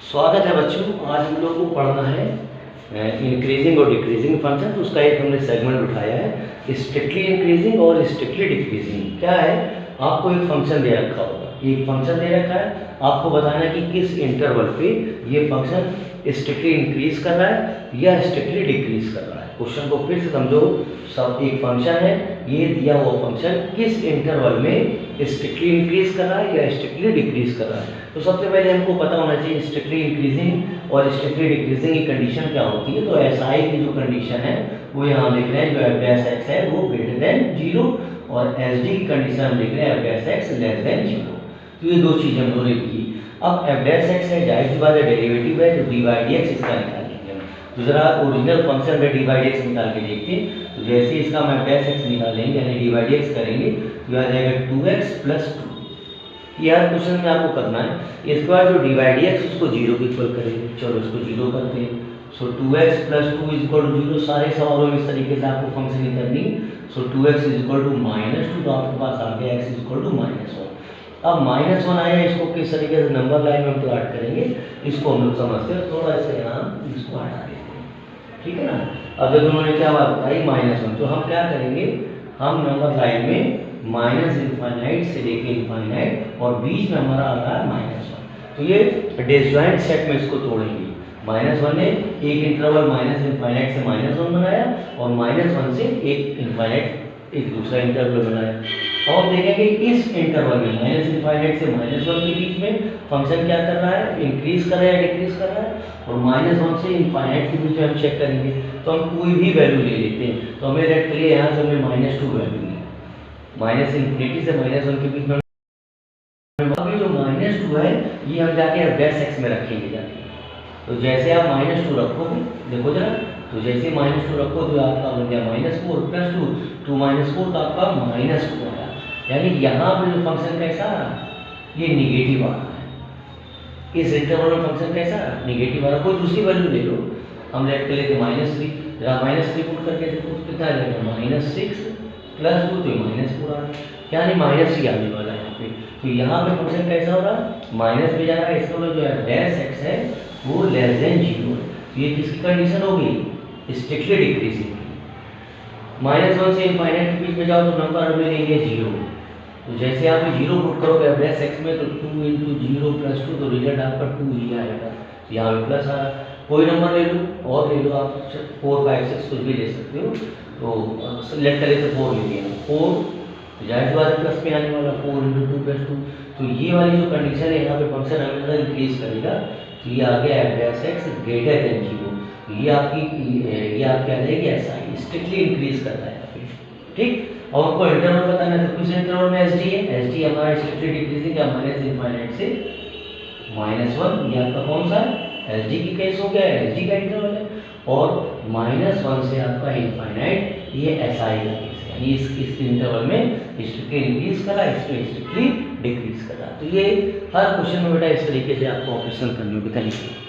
स्वागत है बच्चों। आज हम लोग को पढ़ना है इंक्रीजिंग और डिक्रीजिंग फंक्शन। तो उसका एक हमने सेगमेंट उठाया है, स्ट्रिक्टली इंक्रीजिंग और स्ट्रिक्टली डिक्रीजिंग। क्या है, आपको एक फंक्शन दे रखा होगा, एक फंक्शन दे रखा है, आपको बताना है कि किस इंटरवल पे ये फंक्शन स्ट्रिक्टली इंक्रीज कर रहा है या स्ट्रिक्टली डिक्रीज कर रहा है। क्वेश्चन को फिर से समझो। सब एक फंक्शन है, ये दिया हुआ फंक्शन किस इंटरवल में स्ट्रिक्टली इंक्रीज कर रहा है या स्ट्रिक्टली डिक्रीज कर रहा है। तो सबसे पहले हमको पता होना चाहिए स्ट्रिक्टली इंक्रीजिंग और स्ट्रिक्टली डिक्रीजिंग की कंडीशन क्या होती है। तो एसआई की जो कंडीशन है वो यहाँ लिख रहे हैं, जो एफ डैश एक्स है वो ग्रेटर देन 0 और एस डी की कंडीशन हम लिख रहे हैं F dash x less than 0। तो ये दो चीज़ें हमने लिखी। अब एफ डैश एक्स है, जाहिर सी बात है डेरिवेटिव है, तो डी बाई डी एक्स इसका निकालेंगे हम। तो जरा ओरिजिनल फंक्शन में डी बाई डी एक्स निकाल के देखते हैं। तो जैसे इसका हम एफ डैश एक्स निकालेंगे यानी डी बाई डी एक्स करेंगे तो आ जाएगा 2x प्लस 2। यार क्वेश्चन में आपको करना है, इसके बाद जो डी बाई डी एक्स उसको 0 के इक्वल करेंगे। चलो इसको 0 करते हैं। So 2x plus 2 is equal to 0। सारे सवालों में इस तरीके से आपको फंक्शन ही करनी। सो 2x इज इक्वल टू -2, तो आपके पास आ गया x इज इक्वल टू -1। अब -1 आया, इसको किस तरीके से नंबर लाइन में प्लॉट करेंगे इसको हम लोग समझते हैं। थोड़ा सा यहाँ इसको हटा देते हैं, ठीक है ना। अब जब उन्होंने क्या बात बताई -1, तो हम क्या करेंगे, हम नंबर लाइन में माइनस इनफाइनाइट से लेके इनफाइनाइट और बीच में हमारा आ रहा है -1। तो ये डिसजॉइंट सेट में इसको तोड़ेंगे। -1 ने एक इंटरवल माइनस इनफाइनाइट से -1 बनाया और -1 से एक इनफाइनाइट एक दूसरा इंटरवल बनाया। अब हम देखेंगे इस इंटरवल में माइनस इनफाइनाइट से -1 के बीच में फंक्शन क्या कर रहा है, इंक्रीज कर रहा है या डिक्रीज कर रहा है। और -1 से इनफाइनाइट के बीच में हम चेक करेंगे, तो हम कोई भी वैल्यू ले लेते हैं। तो हमें लेट करिए यहाँ से हमने -2 वैल्यू ली, माइनस इन्फिनिटी से -1 के बीच में। अभी जो -2 है ये हम जाके एफ डैश एक्स में रखेंगे जाके। तो जैसे आप -2 रखोगे, देखो जरा, तो जैसे -2 रखो तो आपका बन गया -4 प्लस 2, 2 - 4 तो आपका -2 आया। यानी यहाँ पे जो फंक्शन कैसा आ रहा है, ये निगेटिव आ रहा है। इस इंटरवल में फंक्शन कैसा आ रहा है, निगेटिव आ रहा है। कोई दूसरी वैल्यू ले लो, हम लेट कर लेते -3। जरा -3 पुट करके देखो कितना आ जाएगा, -6 प्लस 2 तो -4 आ रहा है, यानी -3 आने वाला है यहाँ पे। तो यहाँ पे फंक्शन कैसा हो रहा है, माइनस में जा रहा है। इसका मतलब जो है डैश एक्स है वो लेस देन 0 है। तो ये किसकी कंडीशन होगी, स्ट्रिक्टली डिक्रीजिंग। -1 से इनफाइनाइट के बीच में जाओ तो नंबर हमें लेंगे 0। तो जैसे आप 0 पुट करोगे एफ डैश एक्स में तो 2 × 0 प्लस 2, तो रिजल्ट आपका 2 ही आएगा। तो यहाँ पे प्लस आ रहा है। कोई नंबर ले लो और ले लो आप, 4, 5, 6 कुछ भी ले सकते हो। तो सेलेक्ट करें तो 4 ले लिया, 4 तो जाहिर बात प्लस में आने वाला 4 × 2 + 2। तो ये वाली जो कंडीशन है यहाँ पे फंक्शन हमेशा इंक्रीज करेगा। तो ये आ गया F dash x greater than 0। तो ये आपकी आ जाएगी एसआई, स्ट्रिक्टली इंक्रीज करता है यहाँ पे, ठीक। और आपको इंटरवल बताना है, तो किस इंटरवल में एसडी है, एसडी हमारा स्ट्रिक्टली डिक्रीजिंग या माइनस इनफाइनाइट से -1। ये आपका कौन सा है, एसडी की केस हो गया है, एसडी का इंटरवल है। और -1 से आपका इनफाइनाइट, ये एसआई का केस है, यानी इस इंटरवल में स्ट्रिक्टली इंक्रीज कर रहा है, इसमें स्ट्रिक्टली डिक्रीज कर रहा है। तो ये हर क्वेश्चन में बेटा इस तरीके से आपको ऑपरेशन करने होंगे। Thank you.